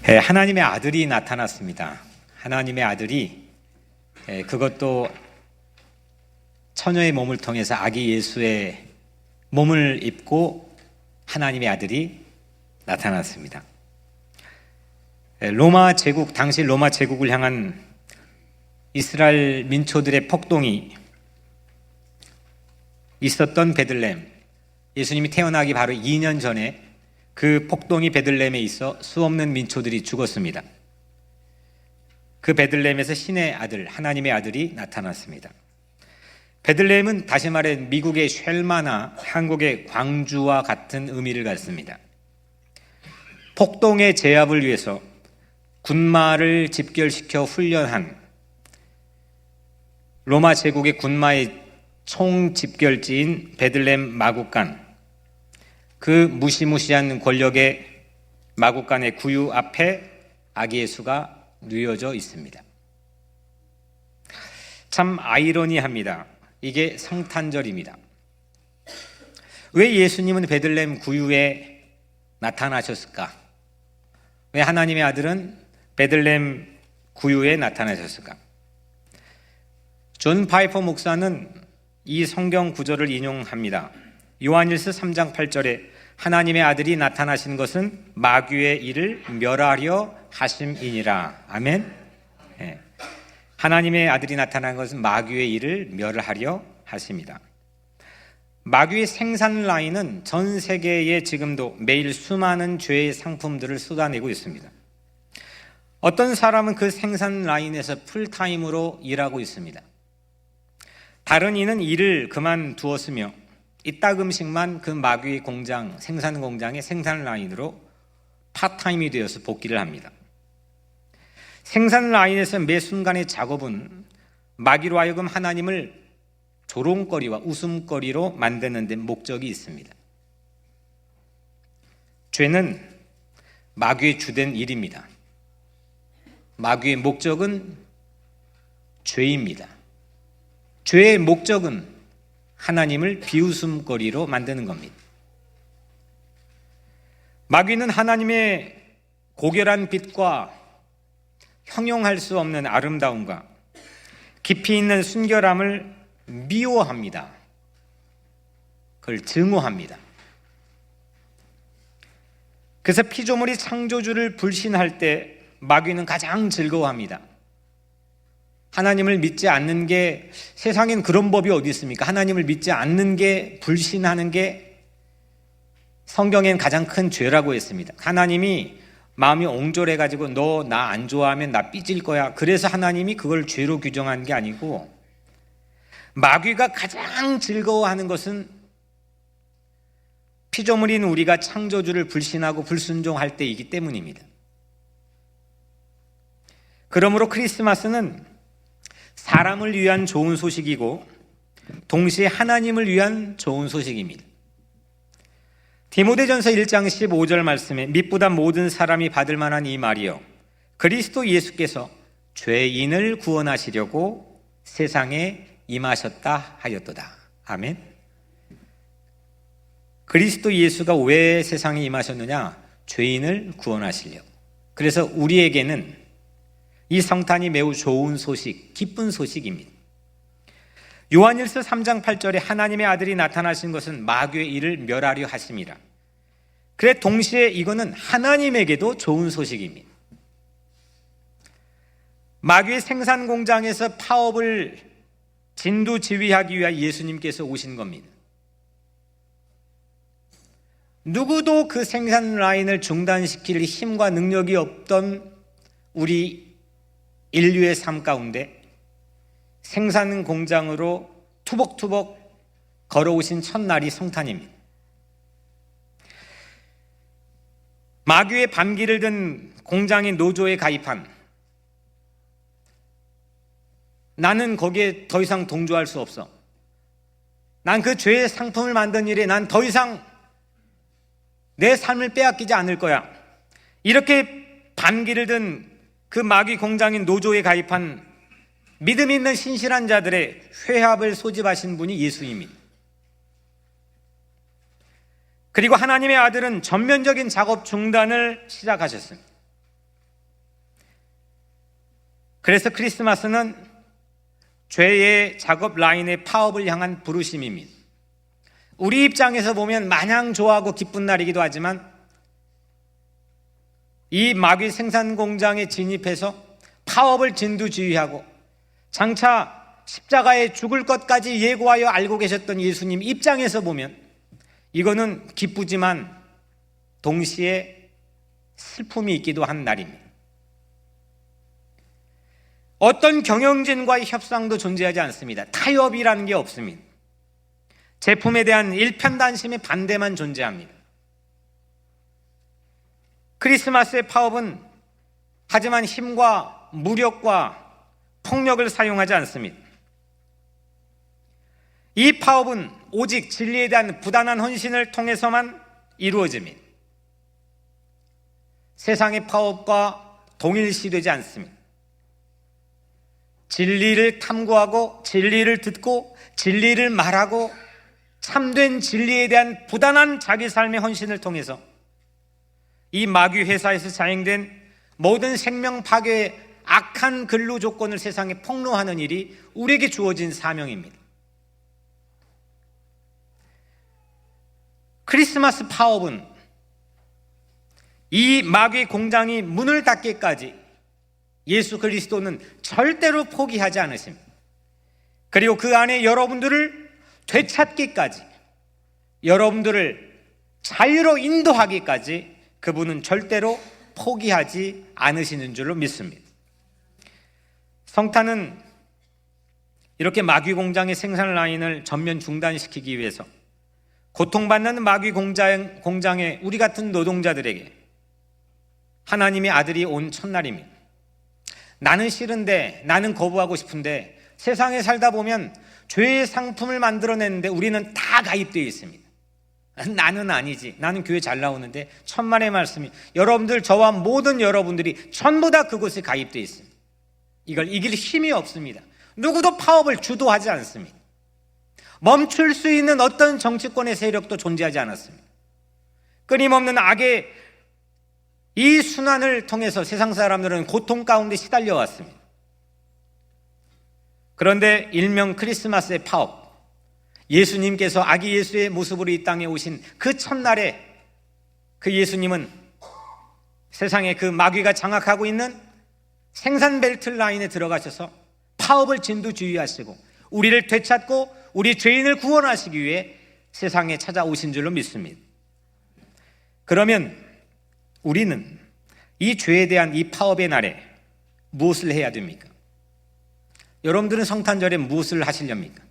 하나님의 아들이 나타났습니다. 하나님의 아들이 그것도 처녀의 몸을 통해서 아기 예수의 몸을 입고 하나님의 아들이 나타났습니다. 로마 제국, 당시 로마 제국을 향한 이스라엘 민초들의 폭동이 있었던 베들레헴, 예수님이 태어나기 바로 2년 전에 그 폭동이 베들레헴에 있어 수없는 민초들이 죽었습니다. 그 베들레헴에서 신의 아들, 하나님의 아들이 나타났습니다. 베들레헴은 다시 말해 미국의 쉘마나 한국의 광주와 같은 의미를 갖습니다. 폭동의 제압을 위해서 군마를 집결시켜 훈련한 로마 제국의 군마의 총집결지인 베들레헴 마국간, 그 무시무시한 권력의 마국간의 구유 앞에 아기 예수가 누워져 있습니다. 참 아이러니합니다. 이게 성탄절입니다. 왜 예수님은 베들레헴 구유에 나타나셨을까? 왜 하나님의 아들은 베들레헴 구유에 나타나셨을까? 존 파이퍼 목사는 이 성경 구절을 인용합니다. 요한일서 3장 8절에 하나님의 아들이 나타나신 것은 마귀의 일을 멸하려 하심이니라. 아멘. 네. 하나님의 아들이 나타난 것은 마귀의 일을 멸하려 하십니다. 마귀의 생산 라인은 전 세계에 지금도 매일 수많은 죄의 상품들을 쏟아내고 있습니다. 어떤 사람은 그 생산 라인에서 풀타임으로 일하고 있습니다. 다른 이는 일을 그만두었으며 이따금씩만 그 마귀의 공장, 생산 공장의 생산 라인으로 파타임이 되어서 복귀를 합니다. 생산 라인에서 매 순간의 작업은 마귀로 하여금 하나님을 조롱거리와 웃음거리로 만드는 데 목적이 있습니다. 죄는 마귀의 주된 일입니다. 마귀의 목적은 죄입니다. 죄의 목적은 하나님을 비웃음거리로 만드는 겁니다. 마귀는 하나님의 고결한 빛과 형용할 수 없는 아름다움과 깊이 있는 순결함을 미워합니다. 그걸 증오합니다. 그래서 피조물이 창조주를 불신할 때 마귀는 가장 즐거워합니다. 하나님을 믿지 않는 게, 세상엔 그런 법이 어디 있습니까? 하나님을 믿지 않는 게, 불신하는 게 성경엔 가장 큰 죄라고 했습니다. 하나님이 마음이 옹졸해가지고 너 나 안 좋아하면 나 삐질 거야, 그래서 하나님이 그걸 죄로 규정한 게 아니고, 마귀가 가장 즐거워하는 것은 피조물인 우리가 창조주를 불신하고 불순종할 때이기 때문입니다. 그러므로 크리스마스는 사람을 위한 좋은 소식이고 동시에 하나님을 위한 좋은 소식입니다. 디모데전서 1장 15절 말씀에 밑보다 모든 사람이 받을 만한 이 말이요, 그리스도 예수께서 죄인을 구원하시려고 세상에 임하셨다 하였도다. 아멘. 그리스도 예수가 왜 세상에 임하셨느냐? 죄인을 구원하시려고. 그래서 우리에게는 이 성탄이 매우 좋은 소식, 기쁜 소식입니다. 요한일서 3장 8절에 하나님의 아들이 나타나신 것은 마귀의 일을 멸하려 하심이라. 그래 동시에 이거는 하나님에게도 좋은 소식입니다. 마귀의 생산 공장에서 파업을 진두지휘하기 위해 예수님께서 오신 겁니다. 누구도 그 생산 라인을 중단시킬 힘과 능력이 없던 우리 인류의 삶 가운데 생산 공장으로 투벅투벅 걸어오신 첫날이 성탄입니다. 마귀의 반기를 든 공장의 노조에 가입한, 나는 거기에 더 이상 동조할 수 없어, 난 그 죄의 상품을 만든 일에 난 더 이상 내 삶을 빼앗기지 않을 거야, 이렇게 반기를 든 그 마귀 공장인 노조에 가입한 믿음 있는 신실한 자들의 회합을 소집하신 분이 예수님입니다. 그리고 하나님의 아들은 전면적인 작업 중단을 시작하셨습니다. 그래서 크리스마스는 죄의 작업 라인의 파업을 향한 부르심입니다. 우리 입장에서 보면 마냥 좋아하고 기쁜 날이기도 하지만 이 마귀 생산 공장에 진입해서 파업을 진두지휘하고 장차 십자가에 죽을 것까지 예고하여 알고 계셨던 예수님 입장에서 보면 이거는 기쁘지만 동시에 슬픔이 있기도 한 날입니다. 어떤 경영진과의 협상도 존재하지 않습니다. 타협이라는 게 없습니다. 제품에 대한 일편단심의 반대만 존재합니다. 크리스마스의 파업은 하지만 힘과 무력과 폭력을 사용하지 않습니다. 이 파업은 오직 진리에 대한 부단한 헌신을 통해서만 이루어집니다. 세상의 파업과 동일시되지 않습니다. 진리를 탐구하고 진리를 듣고 진리를 말하고 참된 진리에 대한 부단한 자기 삶의 헌신을 통해서 이 마귀 회사에서 자행된 모든 생명 파괴의 악한 근로 조건을 세상에 폭로하는 일이 우리에게 주어진 사명입니다. 크리스마스 파업은 이 마귀 공장이 문을 닫기까지 예수 그리스도는 절대로 포기하지 않으십니다. 그리고 그 안에 여러분들을 되찾기까지, 여러분들을 자유로 인도하기까지 그분은 절대로 포기하지 않으시는 줄로 믿습니다. 성탄은 이렇게 마귀 공장의 생산 라인을 전면 중단시키기 위해서 고통받는 마귀 공장의 우리 같은 노동자들에게 하나님의 아들이 온 첫날입니다. 나는 싫은데, 나는 거부하고 싶은데 세상에 살다 보면 죄의 상품을 만들어내는데 우리는 다 가입되어 있습니다. 나는 아니지. 나는 교회 잘 나오는데 천만의 말씀이 여러분들, 저와 모든 여러분들이 전부 다 그곳에 가입되어 있습니다. 이걸 이길 힘이 없습니다. 누구도 파업을 주도하지 않습니다. 멈출 수 있는 어떤 정치권의 세력도 존재하지 않았습니다. 끊임없는 악의 이 순환을 통해서 세상 사람들은 고통 가운데 시달려 왔습니다. 그런데 일명 크리스마스의 파업, 예수님께서 아기 예수의 모습으로 이 땅에 오신 그 첫날에 그 예수님은 세상에 그 마귀가 장악하고 있는 생산 벨트 라인에 들어가셔서 파업을 진두지휘하시고 우리를 되찾고 우리 죄인을 구원하시기 위해 세상에 찾아오신 줄로 믿습니다. 그러면 우리는 이 죄에 대한 이 파업의 날에 무엇을 해야 됩니까? 여러분들은 성탄절에 무엇을 하시렵니까?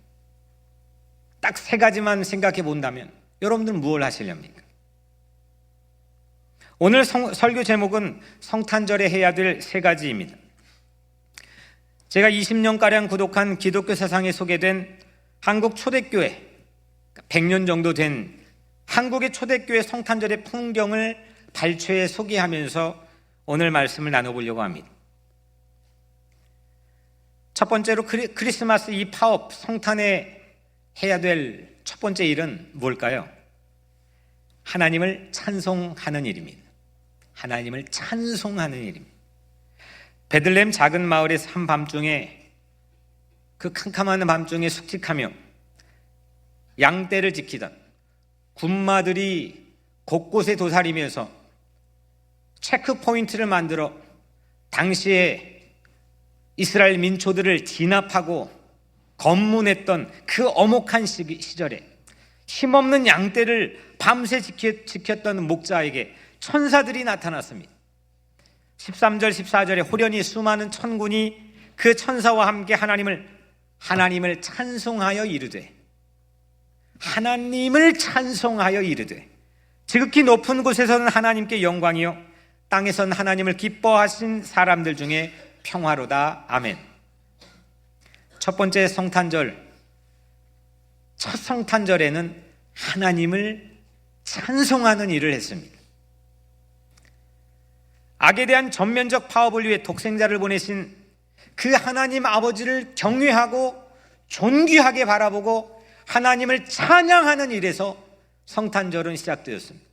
딱 세 가지만 생각해 본다면 여러분들은 무엇을 하시렵니까? 오늘 설교 제목은 성탄절에 해야 될 세 가지입니다. 제가 20년가량 구독한 기독교 사상에 소개된 한국 초대교회, 100년 정도 된 한국의 초대교회 성탄절의 풍경을 발췌해 소개하면서 오늘 말씀을 나눠보려고 합니다. 첫 번째로 크리스마스 이 파업, 성탄에 해야 될 첫 번째 일은 뭘까요? 하나님을 찬송하는 일입니다. 하나님을 찬송하는 일입니다. 베들레헴 작은 마을에서 한 밤중에, 그 캄캄한 밤중에 숙직하며 양떼를 지키던 군마들이 곳곳에 도사리면서 체크포인트를 만들어 당시에 이스라엘 민초들을 진압하고 검문했던 그 엄혹한 시절에 힘없는 양떼를 밤새 지켰던 목자에게 천사들이 나타났습니다. 13절 14절에 호련히 수많은 천군이 그 천사와 함께 하나님을 찬송하여 이르되, 하나님을 찬송하여 이르되, 지극히 높은 곳에서는 하나님께 영광이요 땅에서는 하나님을 기뻐하신 사람들 중에 평화로다. 아멘. 첫 번째 성탄절, 첫 성탄절에는 하나님을 찬송하는 일을 했습니다. 악에 대한 전면적 파업을 위해 독생자를 보내신 그 하나님 아버지를 경외하고 존귀하게 바라보고 하나님을 찬양하는 일에서 성탄절은 시작되었습니다.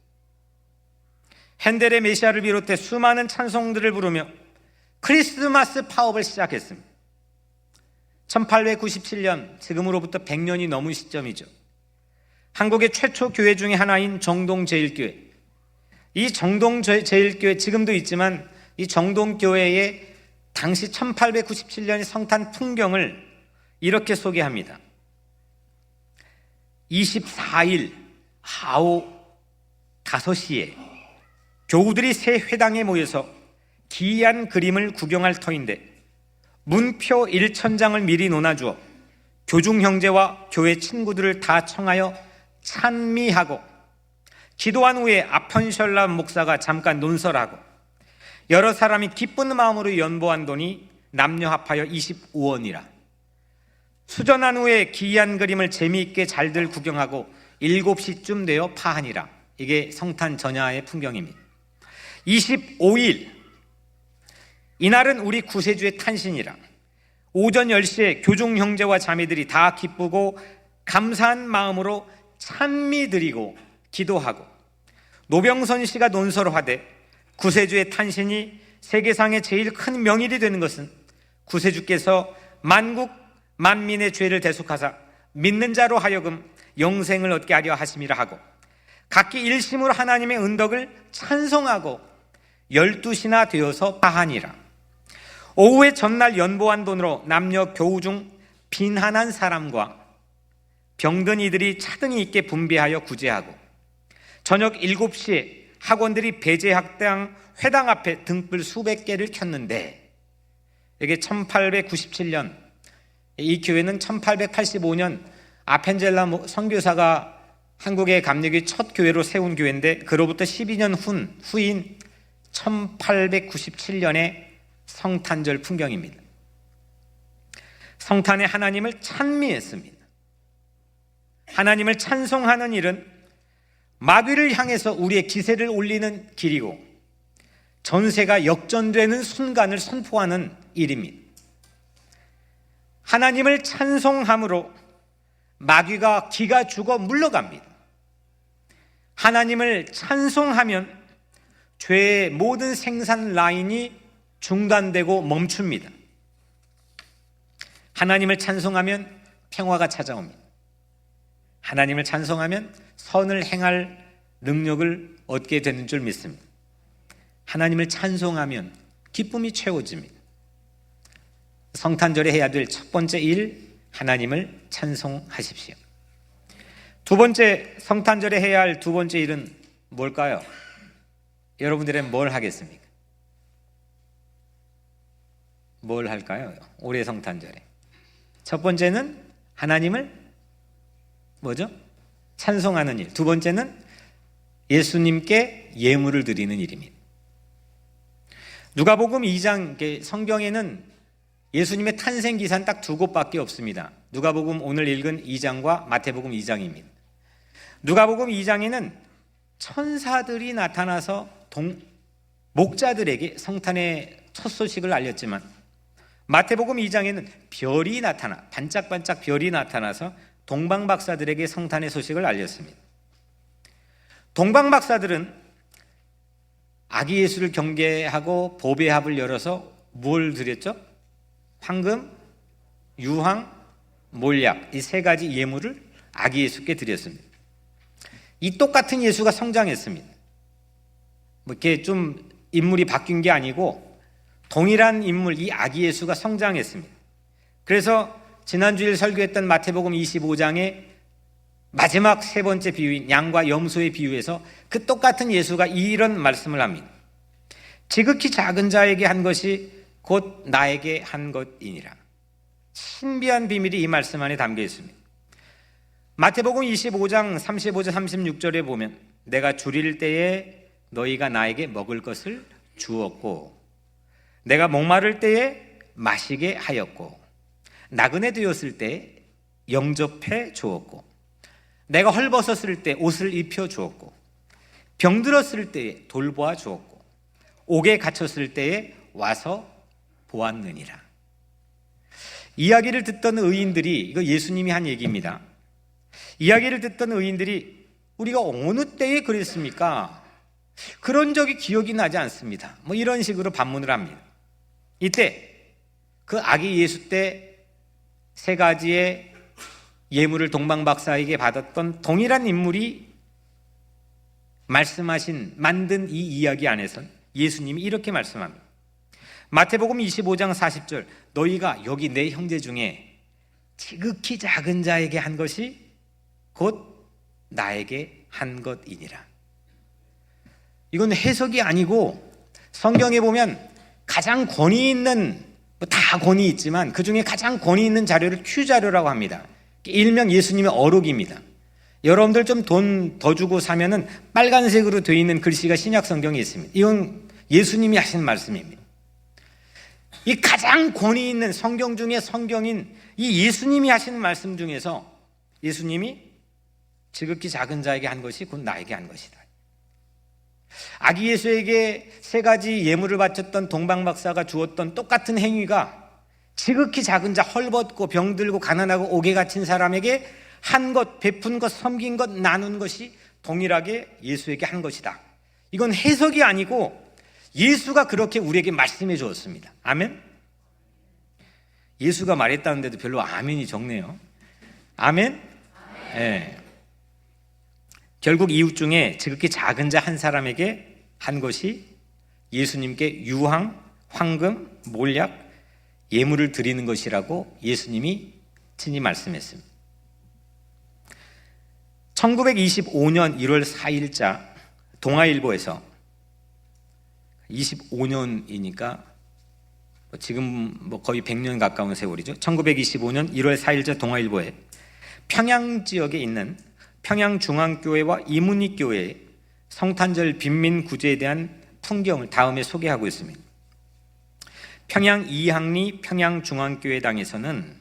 핸델의 메시아를 비롯해 수많은 찬송들을 부르며 크리스마스 파업을 시작했습니다. 1897년, 지금으로부터 100년이 넘은 시점이죠. 한국의 최초 교회 중에 하나인 정동제일교회. 이 정동제일교회 지금도 있지만 이 정동교회의 당시 1897년의 성탄 풍경을 이렇게 소개합니다. 24일 하오 5시에 교우들이 새 회당에 모여서 기이한 그림을 구경할 터인데 문표 1,000장을 미리 논아주어 교중 형제와 교회 친구들을 다 청하여 찬미하고 기도한 후에 아편셜라 목사가 잠깐 논설하고 여러 사람이 기쁜 마음으로 연보한 돈이 남녀 합하여 25원이라. 수전한 후에 기이한 그림을 재미있게 잘들 구경하고 7시쯤 되어 파하니라. 이게 성탄 전야의 풍경입니다. 25일, 이날은 우리 구세주의 탄신이라. 오전 10시에 교중 형제와 자매들이 다 기쁘고 감사한 마음으로 찬미 드리고 기도하고 노병선 씨가 논설하되 구세주의 탄신이 세계상의 제일 큰 명일이 되는 것은 구세주께서 만국 만민의 죄를 대속하사 믿는 자로 하여금 영생을 얻게 하려 하심이라 하고 각기 일심으로 하나님의 은덕을 찬송하고 12시나 되어서 파하니라. 오후에 전날 연보한 돈으로 남녀 교우 중 빈한한 사람과 병든 이들이 차등이 있게 분배하여 구제하고 저녁 7시에 학원들이 배제학당 회당 앞에 등불 수백 개를 켰는데 이게 1897년, 이 교회는 1885년 아펜젤라 선교사가 한국의 감리교의 첫 교회로 세운 교회인데 그로부터 12년 후인 1897년의 성탄절 풍경입니다. 성탄에 하나님을 찬미했습니다. 하나님을 찬송하는 일은 마귀를 향해서 우리의 기세를 올리는 길이고 전세가 역전되는 순간을 선포하는 일입니다. 하나님을 찬송함으로 마귀가 기가 죽어 물러갑니다. 하나님을 찬송하면 죄의 모든 생산 라인이 중단되고 멈춥니다. 하나님을 찬송하면 평화가 찾아옵니다. 하나님을 찬송하면 선을 행할 능력을 얻게 되는 줄 믿습니다. 하나님을 찬송하면 기쁨이 채워집니다. 성탄절에 해야 될 첫 번째 일, 하나님을 찬송하십시오. 두 번째, 성탄절에 해야 할 두 번째 일은 뭘까요? 여러분들은 뭘 하겠습니까? 뭘 할까요? 올해 성탄절에 첫 번째는 하나님을 뭐죠? 찬송하는 일. 두 번째는 예수님께 예물을 드리는 일입니다. 누가복음 2장, 성경에는 예수님의 탄생 기사는 딱 두 곳밖에 없습니다. 누가복음 오늘 읽은 2장과 마태복음 2장입니다. 누가복음 2장에는 천사들이 나타나서 목자들에게 성탄의 첫 소식을 알렸지만 마태복음 2장에는 별이 나타나 반짝반짝 별이 나타나서 동방박사들에게 성탄의 소식을 알렸습니다. 동방박사들은 아기 예수를 경계하고 보배합을 열어서 뭘 드렸죠? 황금, 유황, 몰약, 이 세 가지 예물을 아기 예수께 드렸습니다. 이 똑같은 예수가 성장했습니다. 뭐 이렇게 좀 인물이 바뀐 게 아니고 동일한 인물, 이 아기 예수가 성장했습니다. 그래서 지난주일 설교했던 마태복음 25장의 마지막 세 번째 비유인 양과 염소의 비유에서 그 똑같은 예수가 이런 말씀을 합니다. 지극히 작은 자에게 한 것이 곧 나에게 한 것이니라. 신비한 비밀이 이 말씀 안에 담겨 있습니다. 마태복음 25장 35절 36절에 보면 내가 줄일 때에 너희가 나에게 먹을 것을 주었고 내가 목마를 때에 마시게 하였고 나그네 되었을 때 영접해 주었고 내가 헐벗었을 때 옷을 입혀 주었고 병들었을 때에 돌보아 주었고 옥에 갇혔을 때에 와서 보았느니라. 이야기를 듣던 의인들이, 이거 예수님이 한 얘기입니다. 이야기를 듣던 의인들이 우리가 어느 때에 그랬습니까? 그런 적이 기억이 나지 않습니다. 뭐 이런 식으로 반문을 합니다. 이때 그 아기 예수 때 세 가지의 예물을 동방박사에게 받았던 동일한 인물이 만든 이 이야기 안에선 예수님이 이렇게 말씀합니다. 마태복음 25장 40절, 너희가 여기 내 형제 중에 지극히 작은 자에게 한 것이 곧 나에게 한 것이니라. 이건 해석이 아니고 성경에 보면 가장 권위 있는, 다 권위 있지만 그 중에 가장 권위 있는 자료를 Q 자료라고 합니다. 일명 예수님의 어록입니다. 여러분들 좀 돈 더 주고 사면은 빨간색으로 되어 있는 글씨가 신약 성경에 있습니다. 이건 예수님이 하신 말씀입니다. 이 가장 권위 있는 성경 중에 성경인 이 예수님이 하신 말씀 중에서 예수님이 지극히 작은 자에게 한 것이 곧 나에게 한 것이다. 아기 예수에게 세 가지 예물을 바쳤던 동방박사가 주었던 똑같은 행위가 지극히 작은 자, 헐벗고 병들고 가난하고 옥에 갇힌 사람에게 한 것, 베푼 것, 섬긴 것, 나눈 것이 동일하게 예수에게 한 것이다. 이건 해석이 아니고 예수가 그렇게 우리에게 말씀해 주었습니다. 아멘? 예수가 말했다는데도 별로 아멘이 적네요. 아멘? 네. 결국 이웃 중에 지극히 작은 자 한 사람에게 한 것이 예수님께 유황, 황금, 몰약, 예물을 드리는 것이라고 예수님이 친히 말씀했습니다. 1925년 1월 4일자 동아일보에서 25년이니까 지금 거의 100년 가까운 세월이죠. 1925년 1월 4일자 동아일보에 평양 지역에 있는 평양중앙교회와 이문희교회의 성탄절 빈민 구제에 대한 풍경을 다음에 소개하고 있습니다. 평양 이항리 평양중앙교회당에서는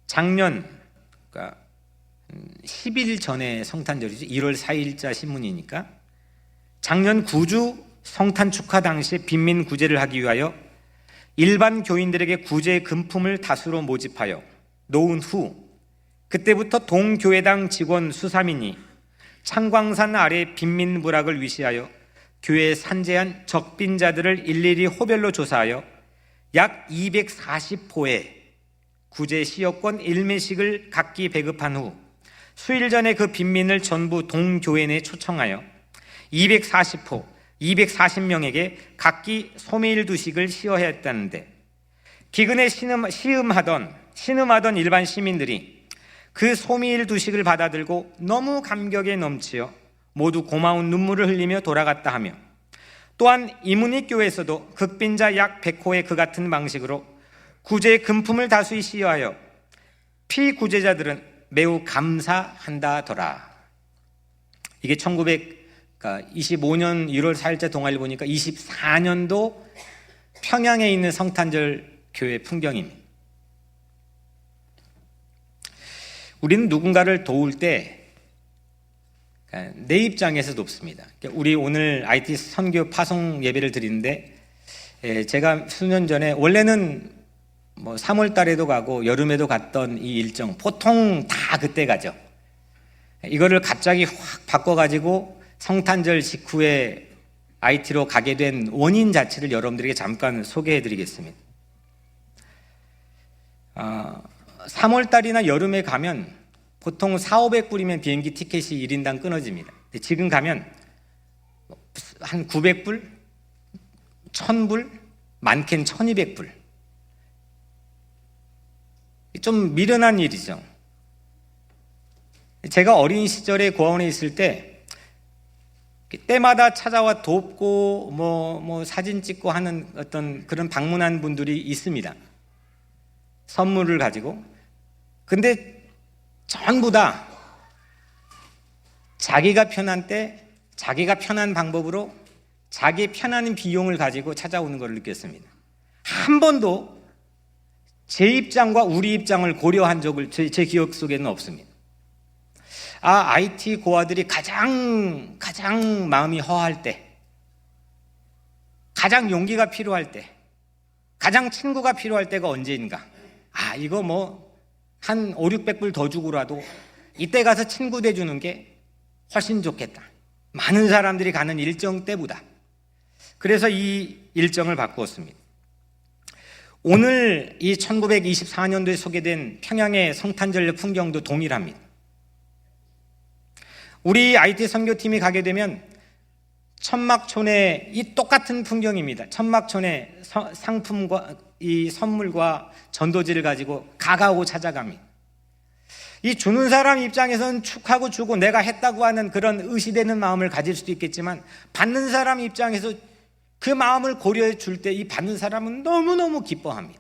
작년, 그러니까 10일 전에 성탄절이죠. 1월 4일자 신문이니까 작년 구주 성탄 축하 당시에 빈민 구제를 하기 위하여 일반 교인들에게 구제 금품을 다수로 모집하여 놓은 후 그때부터 동교회당 직원 수사민이 창광산 아래 빈민 부락을 위시하여 교회에 산재한 적빈자들을 일일이 호별로 조사하여 약 240호의 구제 시여권 일매식을 각기 배급한 후 수일 전에 그 빈민을 전부 동교회 내에 초청하여 240호, 240명에게 각기 소매일 2식을 시어했다는데 기근에 신음하던 일반 시민들이 그 소매일 2식을 받아들고 너무 감격에 넘치어 모두 고마운 눈물을 흘리며 돌아갔다 하며 또한 이문희교회에서도 극빈자 약 100호의 그 같은 방식으로 구제 금품을 다수히 시여하여 피구제자들은 매우 감사한다더라. 이게 1925년 1월 4일자 동아일 보니까 24년도 평양에 있는 성탄절 교회 풍경입니다. 우리는 누군가를 도울 때 내 입장에서 돕습니다. 우리 오늘 IT 선교 파송 예배를 드리는데 제가 수년 전에 원래는 3월 달에도 가고 여름에도 갔던 이 일정 보통 다 그때 가죠. 이거를 갑자기 확 바꿔가지고 성탄절 직후에 IT로 가게 된 원인 자체를 여러분들에게 잠깐 소개해드리겠습니다. 3월 달이나 여름에 가면 보통 400~500불이면 비행기 티켓이 1인당 끊어집니다. 지금 가면 한 900불, 1000불, 많게는 1200불. 좀 미련한 일이죠. 제가 어린 시절에 고아원에 있을 때 때마다 찾아와 돕고 사진 찍고 하는 어떤 그런 방문한 분들이 있습니다. 선물을 가지고. 근데 전부 다 자기가 편한 때 자기가 편한 방법으로 자기 편한 비용을 가지고 찾아오는 걸 느꼈습니다. 한 번도 제 입장과 우리 입장을 고려한 적을 제 기억 속에는 없습니다. IT 고아들이 가장 마음이 허할 때, 가장 용기가 필요할 때, 가장 친구가 필요할 때가 언제인가? 이거 한 500~600불 더 주고라도 이때 가서 친구 돼주는 게 훨씬 좋겠다. 많은 사람들이 가는 일정 때보다. 그래서 이 일정을 바꾸었습니다. 오늘 이 1924년도에 소개된 평양의 성탄절 풍경도 동일합니다. 우리 IT 선교팀이 가게 되면 천막촌의 이 똑같은 풍경입니다. 천막촌의 상품과 이 선물과 전도지를 가지고 가가오고 찾아갑니다. 이 주는 사람 입장에서는 축하고 주고 내가 했다고 하는 그런 의시되는 마음을 가질 수도 있겠지만, 받는 사람 입장에서 그 마음을 고려해 줄 때 이 받는 사람은 너무너무 기뻐합니다.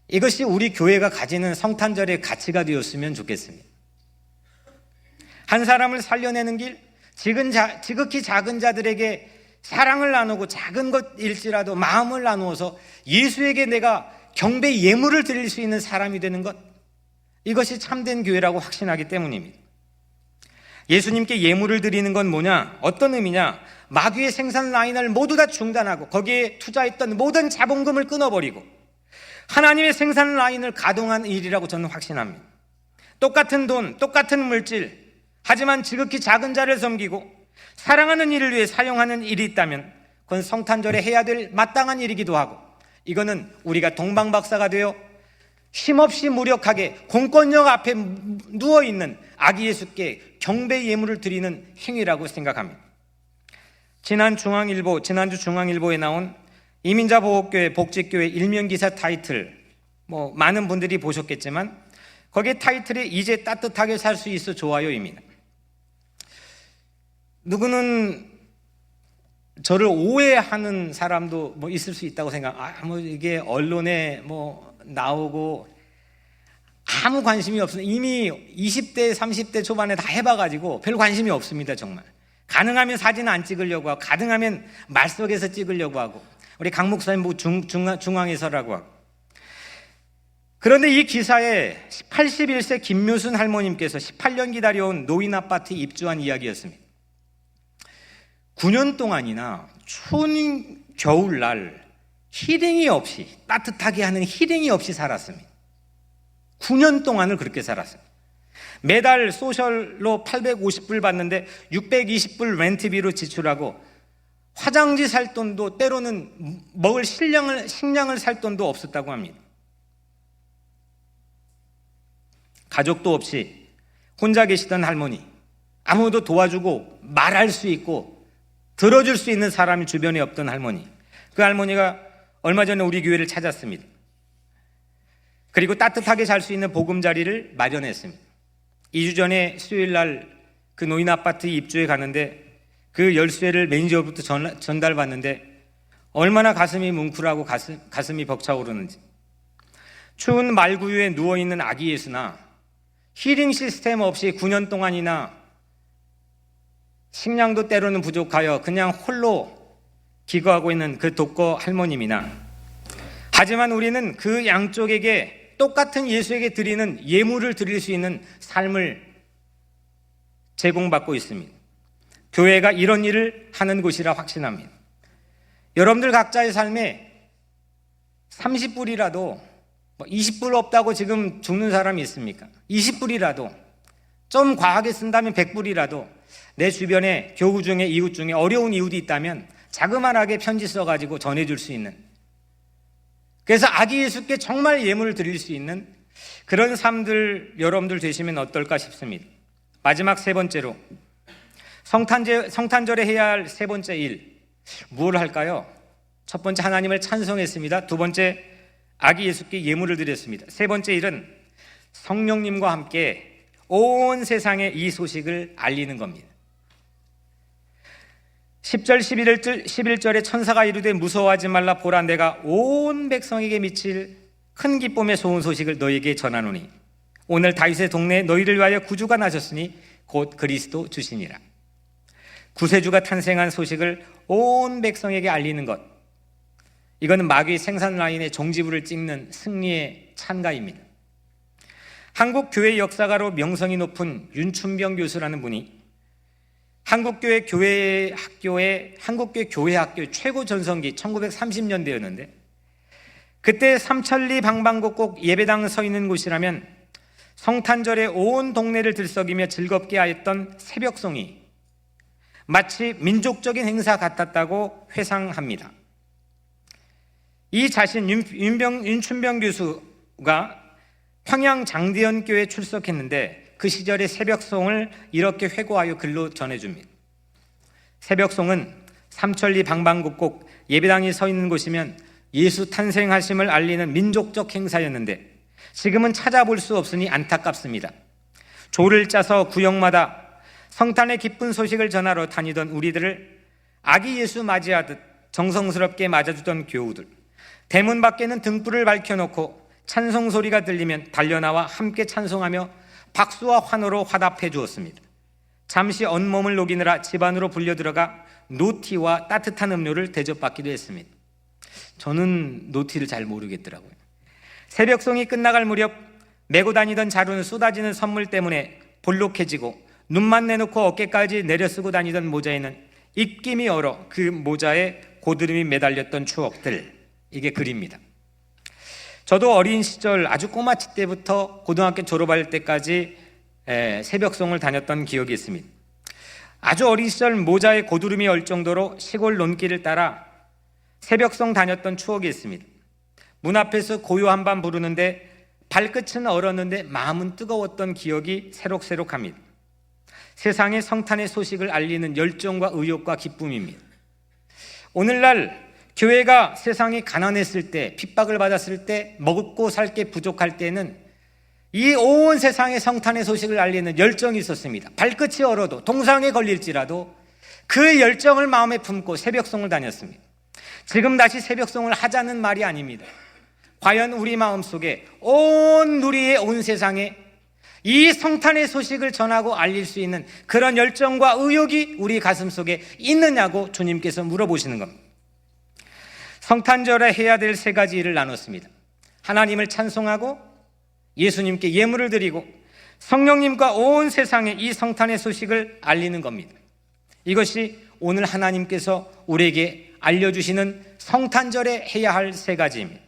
이것이 우리 교회가 가지는 성탄절의 가치가 되었으면 좋겠습니다. 한 사람을 살려내는 길, 지극히 작은 자들에게 사랑을 나누고 작은 것일지라도 마음을 나누어서 예수에게 내가 경배 예물을 드릴 수 있는 사람이 되는 것, 이것이 참된 교회라고 확신하기 때문입니다. 예수님께 예물을 드리는 건 뭐냐? 어떤 의미냐? 마귀의 생산 라인을 모두 다 중단하고 거기에 투자했던 모든 자본금을 끊어버리고 하나님의 생산 라인을 가동한 일이라고 저는 확신합니다. 똑같은 돈, 똑같은 물질, 하지만 지극히 작은 자를 섬기고 사랑하는 일을 위해 사용하는 일이 있다면 그건 성탄절에 해야 될 마땅한 일이기도 하고, 이거는 우리가 동방박사가 되어 힘없이 무력하게 공권력 앞에 누워있는 아기 예수께 경배 예물을 드리는 행위라고 생각합니다. 지난주 중앙일보에 나온 이민자보호교회 복지교회 일면기사 타이틀, 많은 분들이 보셨겠지만 거기에 타이틀이 이제 따뜻하게 살 수 있어 좋아요입니다. 누구는 저를 오해하는 사람도 있을 수 있다고 이게 언론에 나오고 아무 관심이 없어요. 이미 20대 30대 초반에 다 해봐가지고 별 관심이 없습니다. 정말 가능하면 사진 안 찍으려고 하고, 가능하면 말 속에서 찍으려고 하고, 우리 강 목사님 중앙에서라고 하고. 그런데 이 기사에 81세 김묘순 할머님께서 18년 기다려온 노인 아파트에 입주한 이야기였습니다. 9년 동안이나 추운 겨울날 히링이 없이, 따뜻하게 하는 히링이 없이 살았습니다. 9년 동안을 그렇게 살았어요. 매달 소셜로 850불 받는데 620불 렌트비로 지출하고 화장지 살 돈도, 때로는 먹을 식량을 살 돈도 없었다고 합니다. 가족도 없이 혼자 계시던 할머니, 아무도 도와주고 말할 수 있고 들어줄 수 있는 사람이 주변에 없던 할머니, 그 할머니가 얼마 전에 우리 교회를 찾았습니다. 그리고 따뜻하게 잘 수 있는 보금자리를 마련했습니다. 2주 전에 수요일 날 그 노인 아파트에 입주해 가는데 그 열쇠를 매니저부터 전달받는데 얼마나 가슴이 뭉클하고 가슴이 벅차오르는지. 추운 말구유에 누워있는 아기 예수나 힐링 시스템 없이 9년 동안이나 식량도 때로는 부족하여 그냥 홀로 기거하고 있는 그 독거 할머님이나, 하지만 우리는 그 양쪽에게 똑같은 예수에게 드리는 예물을 드릴 수 있는 삶을 제공받고 있습니다. 교회가 이런 일을 하는 곳이라 확신합니다. 여러분들 각자의 삶에 30불이라도 20불 없다고 지금 죽는 사람이 있습니까? 20불이라도, 좀 과하게 쓴다면 100불이라도 내 주변에 교우 중에 이웃 중에 어려운 이웃이 있다면 자그마하게 편지 써가지고 전해줄 수 있는, 그래서 아기 예수께 정말 예물을 드릴 수 있는 그런 삶들 여러분들 되시면 어떨까 싶습니다. 마지막 세 번째로, 성탄절에 해야 할 세 번째 일, 무엇을 할까요? 첫 번째, 하나님을 찬송했습니다. 두 번째, 아기 예수께 예물을 드렸습니다. 세 번째 일은 성령님과 함께 온 세상에 이 소식을 알리는 겁니다. 10절 11절에 천사가 이르되 무서워하지 말라, 보라 내가 온 백성에게 미칠 큰 기쁨의 좋은 소식을 너희에게 전하노니 오늘 다윗의 동네에 너희를 위하여 구주가 나셨으니 곧 그리스도 주시니라. 구세주가 탄생한 소식을 온 백성에게 알리는 것, 이거는 마귀의 생산 라인의 종지부를 찍는 승리의 찬가입니다. 한국 교회 역사가로 명성이 높은 윤춘병 교수라는 분이 한국교회 교회학교 최고 전성기 1930년대였는데, 그때 삼천리 방방곡 꼭 예배당 서 있는 곳이라면 성탄절에 온 동네를 들썩이며 즐겁게 하였던 새벽송이 마치 민족적인 행사 같았다고 회상합니다. 이 자신 윤춘병 교수가 황양 장대현교회에 출석했는데 그 시절의 새벽송을 이렇게 회고하여 글로 전해줍니다. 새벽송은 삼천리 방방곡곡 예배당이 서 있는 곳이면 예수 탄생하심을 알리는 민족적 행사였는데 지금은 찾아볼 수 없으니 안타깝습니다. 조를 짜서 구역마다 성탄의 기쁜 소식을 전하러 다니던 우리들을 아기 예수 맞이하듯 정성스럽게 맞아주던 교우들, 대문 밖에는 등불을 밝혀놓고 찬송 소리가 들리면 달려나와 함께 찬송하며 박수와 환호로 화답해 주었습니다. 잠시 온몸을 녹이느라 집 안으로 불려 들어가 노티와 따뜻한 음료를 대접받기도 했습니다. 저는 노티를 잘 모르겠더라고요. 새벽송이 끝나갈 무렵 메고 다니던 자루는 쏟아지는 선물 때문에 볼록해지고 눈만 내놓고 어깨까지 내려쓰고 다니던 모자에는 입김이 얼어 그 모자에 고드름이 매달렸던 추억들, 이게 글입니다. 저도 어린 시절 아주 꼬마치 때부터 고등학교 졸업할 때까지 새벽송을 다녔던 기억이 있습니다. 아주 어린 시절 모자에 고드름이 얼 정도로 시골 논길을 따라 새벽송 다녔던 추억이 있습니다. 문 앞에서 고요 한밤 부르는데 발끝은 얼었는데 마음은 뜨거웠던 기억이 새록새록합니다. 세상에 성탄의 소식을 알리는 열정과 의욕과 기쁨입니다. 오늘날 교회가 세상이 가난했을 때, 핍박을 받았을 때, 먹고 살 게 부족할 때는 이 온 세상에 성탄의 소식을 알리는 열정이 있었습니다. 발끝이 얼어도 동상에 걸릴지라도 그 열정을 마음에 품고 새벽송을 다녔습니다. 지금 다시 새벽송을 하자는 말이 아닙니다. 과연 우리 마음속에 온 누리의 온 세상에 이 성탄의 소식을 전하고 알릴 수 있는 그런 열정과 의욕이 우리 가슴속에 있느냐고 주님께서 물어보시는 겁니다. 성탄절에 해야 될 세 가지 일을 나눴습니다. 하나님을 찬송하고 예수님께 예물을 드리고 성령님과 온 세상에 이 성탄의 소식을 알리는 겁니다. 이것이 오늘 하나님께서 우리에게 알려주시는 성탄절에 해야 할 세 가지입니다.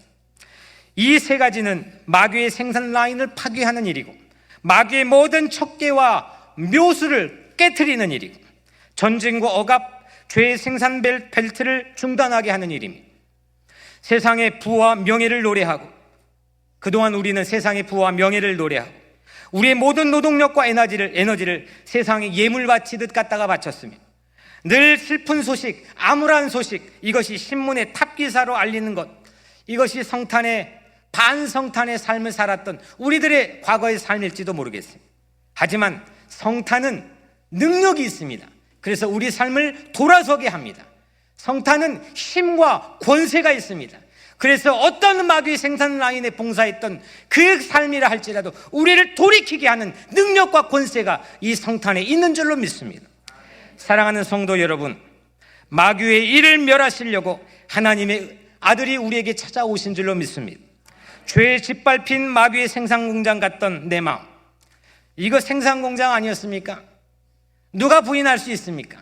이 세 가지는 마귀의 생산 라인을 파괴하는 일이고 마귀의 모든 척계와 묘수를 깨트리는 일이고 전쟁과 억압, 죄의 생산 벨트를 중단하게 하는 일입니다. 세상의 부와 명예를 노래하고 그동안 우리는 세상의 부와 명예를 노래하고 우리의 모든 노동력과 에너지를 세상에 예물 바치듯 갖다가 바쳤습니다. 늘 슬픈 소식, 암울한 소식, 이것이 신문의 탑기사로 알리는 것, 이것이 반성탄의 삶을 살았던 우리들의 과거의 삶일지도 모르겠습니다. 하지만 성탄은 능력이 있습니다. 그래서 우리 삶을 돌아서게 합니다. 성탄은 힘과 권세가 있습니다. 그래서 어떤 마귀의 생산 라인에 봉사했던 그 삶이라 할지라도 우리를 돌이키게 하는 능력과 권세가 이 성탄에 있는 줄로 믿습니다. 사랑하는 성도 여러분, 마귀의 일을 멸하시려고 하나님의 아들이 우리에게 찾아오신 줄로 믿습니다. 죄에 짓밟힌 마귀의 생산공장 같던 내 마음, 이거 생산공장 아니었습니까? 누가 부인할 수 있습니까?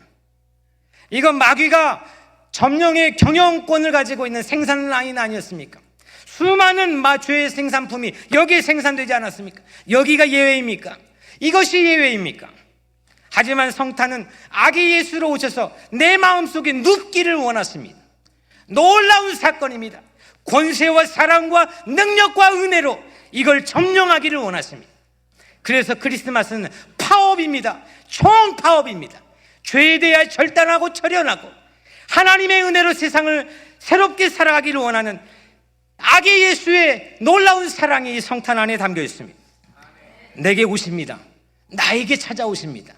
이건 마귀가 점령의 경영권을 가지고 있는 생산 라인 아니었습니까? 수많은 죄의 생산품이 여기에 생산되지 않았습니까? 여기가 예외입니까? 이것이 예외입니까? 하지만 성탄은 아기 예수로 오셔서 내 마음속에 눕기를 원하십니다. 놀라운 사건입니다. 권세와 사랑과 능력과 은혜로 이걸 점령하기를 원하십니다. 그래서 크리스마스는 파업입니다. 총파업입니다. 죄에 대하여 절단하고 철연하고 하나님의 은혜로 세상을 새롭게 살아가기를 원하는 아기 예수의 놀라운 사랑이 이 성탄 안에 담겨 있습니다. 내게 오십니다. 나에게 찾아오십니다.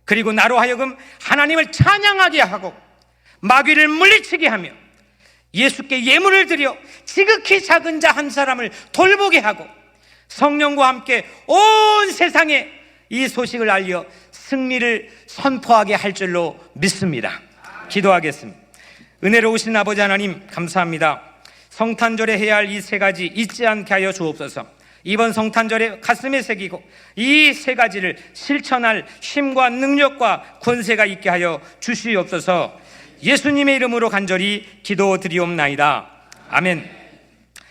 그리고 나로 하여금 하나님을 찬양하게 하고 마귀를 물리치게 하며 예수께 예물을 드려 지극히 작은 자 한 사람을 돌보게 하고 성령과 함께 온 세상에 이 소식을 알려 승리를 선포하게 할 줄로 믿습니다. 기도하겠습니다. 은혜로우신 아버지 하나님, 감사합니다. 성탄절에 해야 할 이 세 가지 잊지 않게 하여 주옵소서. 이번 성탄절에 가슴에 새기고 이 세 가지를 실천할 힘과 능력과 권세가 있게 하여 주시옵소서. 예수님의 이름으로 간절히 기도드리옵나이다. 아멘.